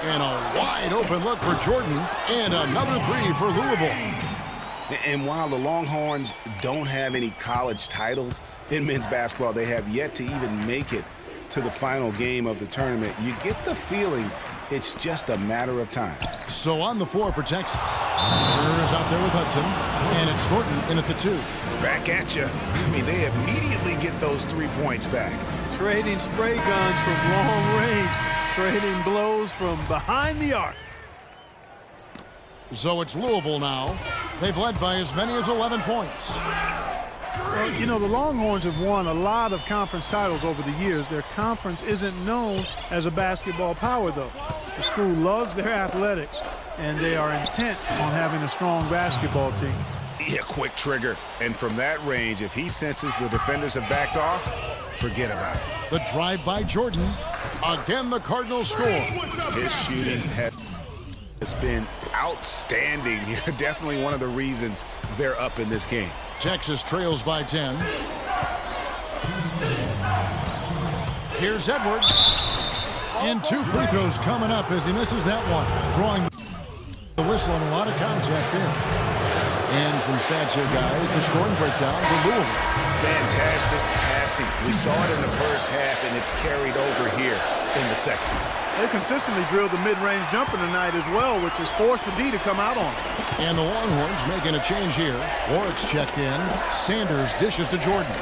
And a wide open look for Jordan. And another three for Louisville. And while the Longhorns don't have any college titles in men's basketball, they have yet to even make it to the final game of the tournament. You get the feeling it's just a matter of time. So on the floor for Texas. Turner's out there with Hudson. And it's Thornton in at the 2. Back at you. I mean, they immediately get those 3 points back. Trading spray guns from long range. Trading blows from behind the arc. So it's Louisville now. They've led by as many as 11 points. Well, you know, the Longhorns have won a lot of conference titles over the years. Their conference isn't known as a basketball power, though. The school loves their athletics, and they are intent on having a strong basketball team. Yeah, quick trigger. And from that range, if he senses the defenders have backed off, forget about it. The drive by Jordan. Again, the Cardinals score. His shooting has been outstanding. Definitely one of the reasons they're up in this game. Texas trails by 10. Here's Edwards. And 2 free throws coming up as he misses that one. Drawing the whistle and a lot of contact there. And some stats here, guys. The scoring breakdown for Louisville. Fantastic passing. We saw it in the first half, and it's carried over here in the second. They consistently drilled the mid-range jumper tonight as well, which has forced the D to come out on them. And the Longhorns making a change here. Warwick's checked in. Sanders dishes to Jordan.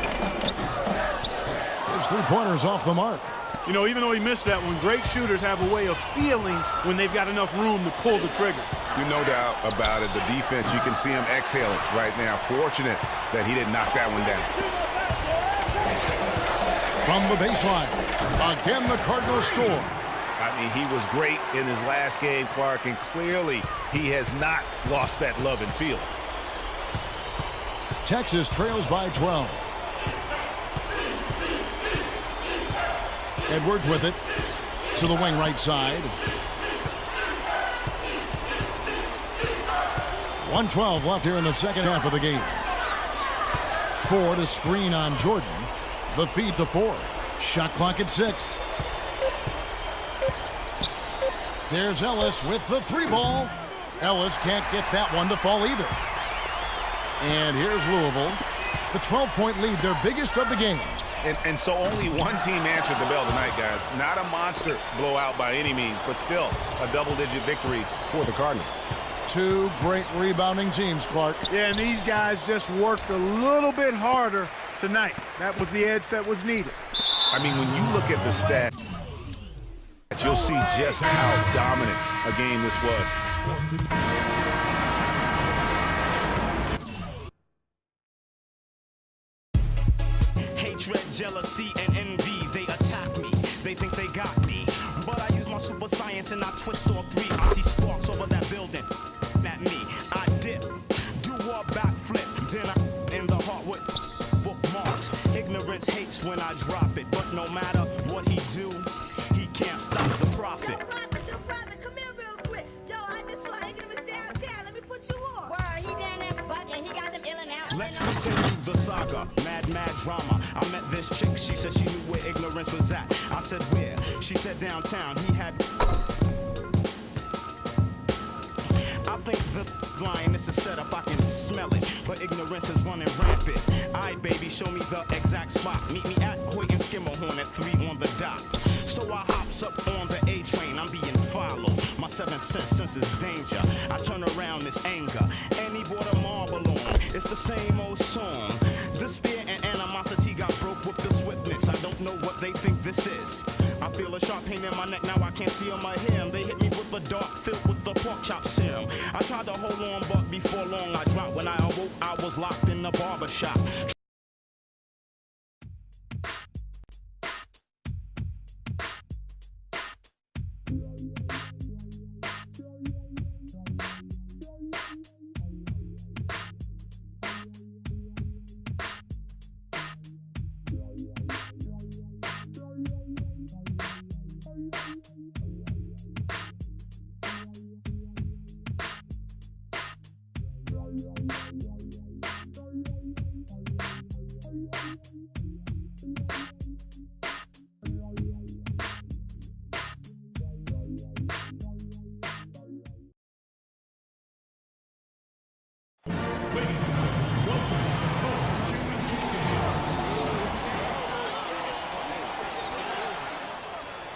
His 3-pointers off the mark. You know, even though he missed that one, great shooters have a way of feeling when they've got enough room to pull the trigger. No doubt about it. The defense, you can see him exhaling right now. Fortunate that he didn't knock that one down. From the baseline. Again, the Cardinals score. I mean, he was great in his last game, Clark, and clearly he has not lost that love and feel. Texas trails by 12. Edwards with it to the wing right side. 1:12 left here in the second half of the game. Ford a screen on Jordan. The feed to Ford. Shot clock at 6. There's Ellis with the 3 ball. Ellis can't get that one to fall either. And here's Louisville. The 12-point lead, their biggest of the game. And so only one team answered the bell tonight, guys. Not a monster blowout by any means, but still a double-digit victory for the Cardinals. 2 great rebounding teams, Clark. Yeah, and these guys just worked a little bit harder tonight. That was the edge that was needed. I mean, when you look at the stats, you'll see just how dominant a game this was. Hatred, jealousy, and envy, they attack me. They think they got me. But I use my super science and I twist all 3. I see sparks over that building. At me, I dip, do a backflip. Then I in the heart with bookmarks. Ignorance hates when I drop it. But no matter what he do, he can't stop the profit. Yo, Robert, come here real quick. Yo, I just saw Ignorance downtown. Let me put you on. Word, he down there bugging. He got them ill and out. Let's continue the saga. Mad drama. I met this chick. She said she knew where Ignorance was at. I said where? She said downtown. He had... I think the line, this is set up, I can smell it. But Ignorance is running rampant. Aight, baby, show me the exact spot. Meet me at Hoyt and Skimmerhorn at 3 on the dot. So I hops up on the A train, I'm being followed. My 7th sense is danger. I turn around, this anger. And he brought a marble on. It's the same old song. Despair and animosity got broke with the swiftness. I don't know what they think this is. I feel a sharp pain in my neck, now I can't see on my hair. They hit me with a dart filled with the pork chop serum. I tried to hold on, but before long I dropped. When I awoke, I was locked in the barber shop.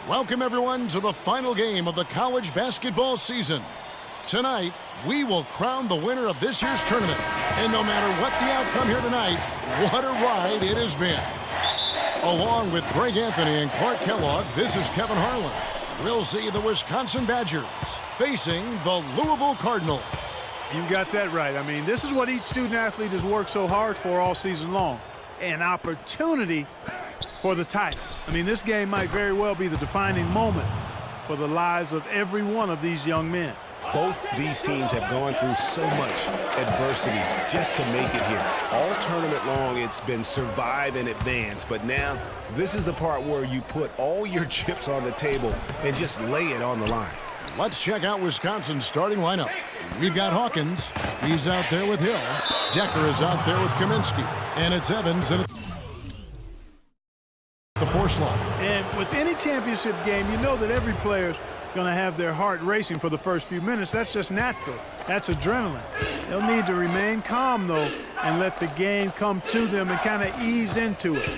Welcome, everyone, to the final game of the college basketball season. Tonight, we will crown the winner of this year's tournament. And no matter what the outcome here tonight, what a ride it has been. Along with Greg Anthony and Clark Kellogg, this is Kevin Harlan. We'll see the Wisconsin Badgers facing the Louisville Cardinals. You got that right. I mean, this is what each student athlete has worked so hard for all season long. An opportunity for the title. I mean, this game might very well be the defining moment for the lives of every one of these young men. Both these teams have gone through so much adversity just to make it here. All tournament long, it's been survive and advance. But now, this is the part where you put all your chips on the table and just lay it on the line. Let's check out Wisconsin's starting lineup. We've got Hawkins. He's out there with Hill. Decker is out there with Kaminsky. And it's Evans and it's the 4 slot. And with any championship game, you know that every player's going to have their heart racing for the first few minutes. That's just natural. That's adrenaline. They'll need to remain calm, though, and let the game come to them and kind of ease into it.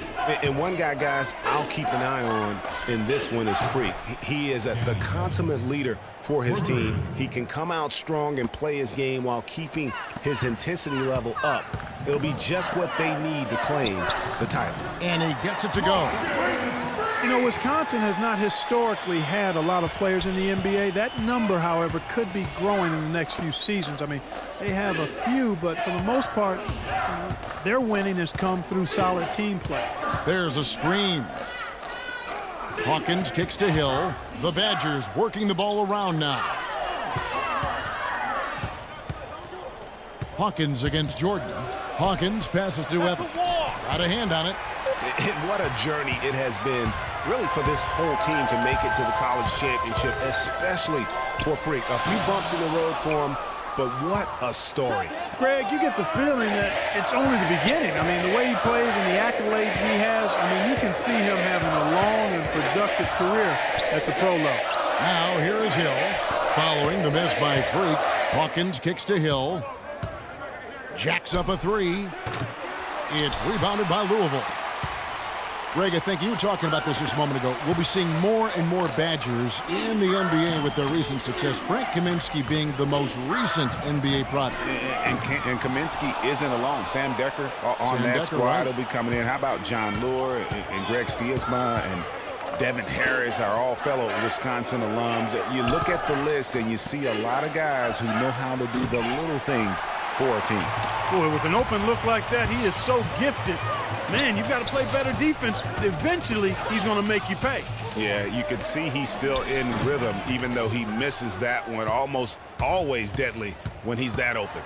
And one guy, guys, I'll keep an eye on in this one is Freak. He is the consummate leader for his team. He can come out strong and play his game while keeping his intensity level up. It'll be just what they need to claim the title. And he gets it to go. You know, Wisconsin has not historically had a lot of players in the NBA. That number, however, could be growing in the next few seasons. I mean, they have a few, but for the most part, their winning has come through solid team play. There's a screen. Hawkins kicks to Hill. The Badgers working the ball around now. Hawkins against Jordan. Hawkins passes to Evans. Got a hand on it. And what a journey it has been, really, for this whole team to make it to the college championship, especially for Freak. A few bumps in the road for him, but what a story. Greg, you get the feeling that it's only the beginning. I mean, the way he plays and the accolades he has, I mean, you can see him having a long and productive career at the pro level. Now here is Hill. Following the miss by Freak, Hawkins kicks to Hill. Jacks up a 3. It's rebounded by Louisville. Greg, I think you were talking about this just a moment ago. We'll be seeing more and more Badgers in the NBA with their recent success. Frank Kaminsky being the most recent NBA product. And Kaminsky isn't alone. Sam Decker on that squad right. will be coming in. How about John Lure and Greg Stiesma and Devin Harris are all fellow Wisconsin alums. You look at the list and you see a lot of guys who know how to do the little things for a team. Boy, with an open look like that, he is so gifted. Man, you've got to play better defense. Eventually, he's going to make you pay. Yeah, you can see he's still in rhythm, even though he misses that one. Almost always deadly when he's that open.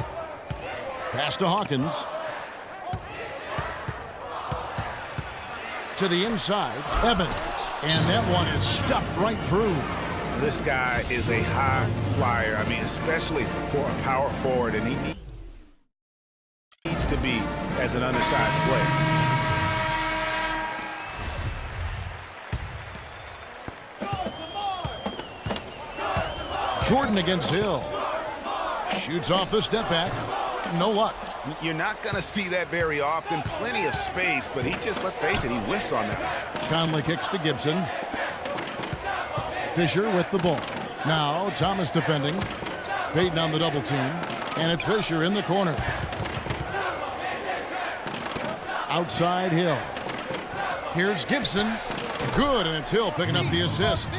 Pass to Hawkins. To the inside, Evans. And that one is stuffed right through. This guy is a high flyer. I mean, especially for a power forward, and he needs to be as an undersized player. Jordan against Hill. Shoots off the step back. No luck. You're not going to see that very often. Plenty of space, but he just, let's face it, he whiffs on that. Conley kicks to Gibson. Fisher with the ball. Now Thomas defending. Payton on the double team. And it's Fisher in the corner. Outside Hill. Here's Gibson. Good, and it's Hill picking up the assist.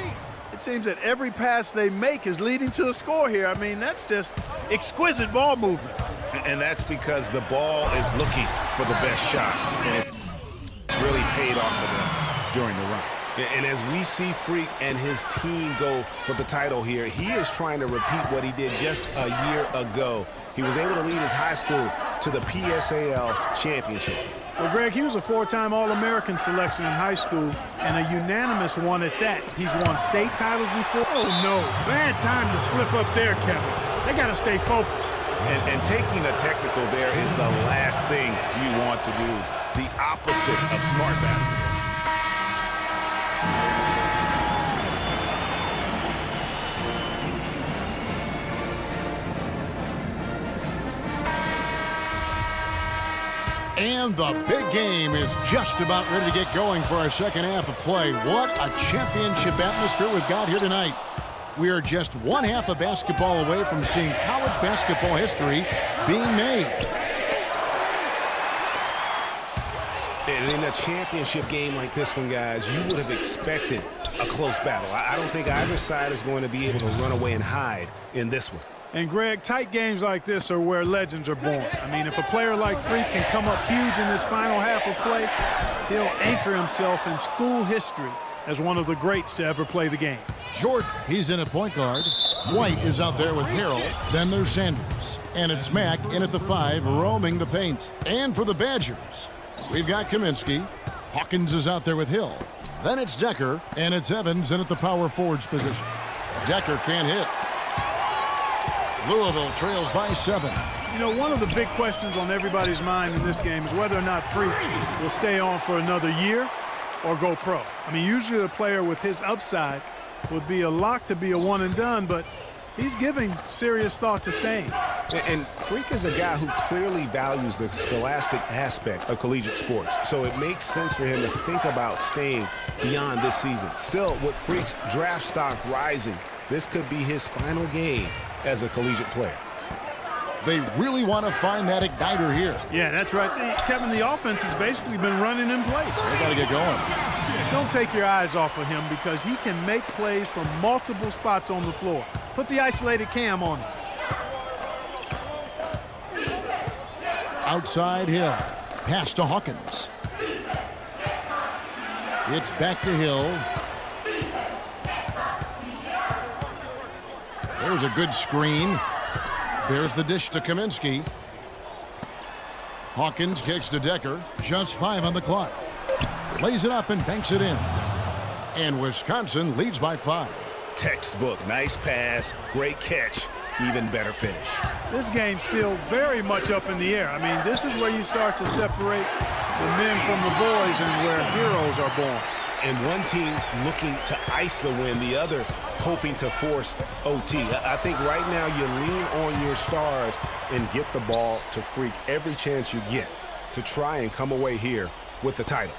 It seems that every pass they make is leading to a score here. I mean, that's just exquisite ball movement. And that's because the ball is looking for the best shot. And it's really paid off for them during the run. And as we see Freak and his team go for the title here, he is trying to repeat what he did just a year ago. He was able to lead his high school to the PSAL championship. Well, Greg, he was a 4-time All-American selection in high school and a unanimous one at that. He's won state titles before. Oh, no. Bad time to slip up there, Kevin. They got to stay focused. And taking a technical there is the last thing you want to do. The opposite of smart basketball. And the big game is just about ready to get going for our second half of play. What a championship atmosphere we've got here tonight. We are just one half of basketball away from seeing college basketball history being made. And in a championship game like this one, guys, you would have expected a close battle. I don't think either side is going to be able to run away and hide in this one. And, Greg, tight games like this are where legends are born. I mean, if a player like Freak can come up huge in this final half of play, he'll anchor himself in school history as one of the greats to ever play the game. Jordan, he's in at point guard. White is out there with Harrell. Then there's Sanders. And it's Mack in at the 5, roaming the paint. And for the Badgers, we've got Kaminsky. Hawkins is out there with Hill. Then it's Decker, and it's Evans in at the power forwards position. Decker can't hit. Louisville trails by 7. You know, one of the big questions on everybody's mind in this game is whether or not Freak will stay on for another year or go pro. I mean, usually a player with his upside would be a lock to be a one and done, but he's giving serious thought to staying. And Freak is a guy who clearly values the scholastic aspect of collegiate sports, so it makes sense for him to think about staying beyond this season. Still, with Freak's draft stock rising, this could be his final game as a collegiate player. They really want to find that igniter here. Yeah, that's right. Kevin, the offense has basically been running in place. They got to get going. Don't take your eyes off of him because he can make plays from multiple spots on the floor. Put the isolated cam on him. Outside Hill. Pass to Hawkins. It's back to Hill. There's a good screen. There's the dish to Kaminsky. Hawkins kicks to Decker. Just 5 on the clock. Lays it up and banks it in. And Wisconsin leads by 5. Textbook. Nice pass. Great catch. Even better finish. This game's still very much up in the air. I mean, this is where you start to separate the men from the boys and where heroes are born. And one team looking to ice the win, the other hoping to force OT. I think right now you lean on your stars and get the ball to Freak every chance you get to try and come away here with the title.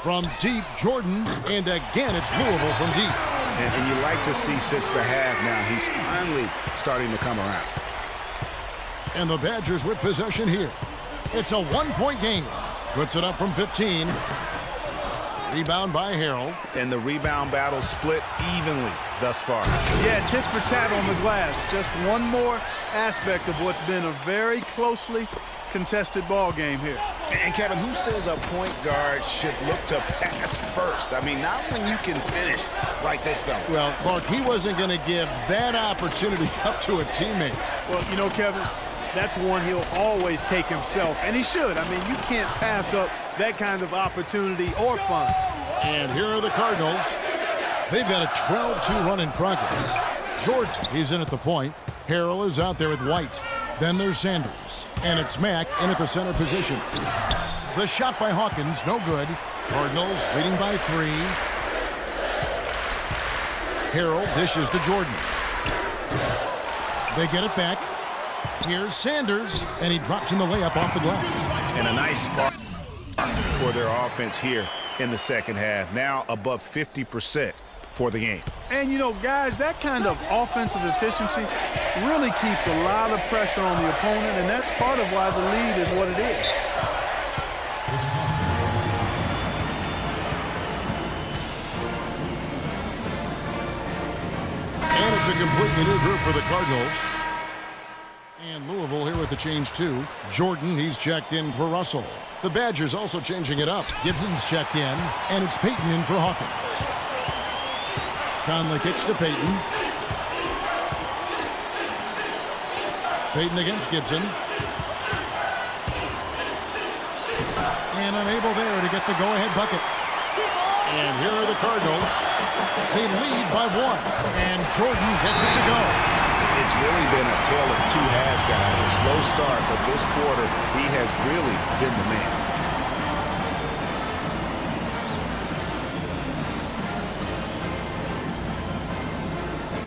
From deep, Jordan, and again it's Louisville from deep. And you like to see since the half now, he's finally starting to come around. And the Badgers with possession here. It's a 1-point game. Puts it up from 15. Rebound by Harrell. And the rebound battle split evenly thus far. Yeah, tit for tat on the glass. Just one more aspect of what's been a very closely contested ball game here. And Kevin, who says a point guard should look to pass first? I mean, not when you can finish like this fella. Well, Clark, he wasn't going to give that opportunity up to a teammate. Well, you know, Kevin, that's one he'll always take himself, and he should. I mean, you can't pass up that kind of opportunity or fun. And here are the Cardinals. They've got a 12-2 run in progress. Jordan, he's in at the point. Harrell is out there with White. Then there's Sanders. And it's Mack in at the center position. The shot by Hawkins, no good. Cardinals leading by 3. Harrell dishes to Jordan. They get it back. Here's Sanders, and he drops in the layup off the glass. And a nice spark for their offense here in the second half. Now above 50% for the game. And, you know, guys, that kind of offensive efficiency really keeps a lot of pressure on the opponent, and that's part of why the lead is what it is. And it's a completely new group for the Cardinals. And Louisville here with the change too. Jordan, he's checked in for Russell. The Badgers also changing it up. Gibson's checked in, and it's Payton in for Hawkins. Conley kicks to Payton. Payton against Gibson. And unable there to get the go-ahead bucket. And here are the Cardinals. They lead by 1. And Jordan gets it to go. It's really been a tale of two halves, guys. A slow start, but this quarter, he has really been the man.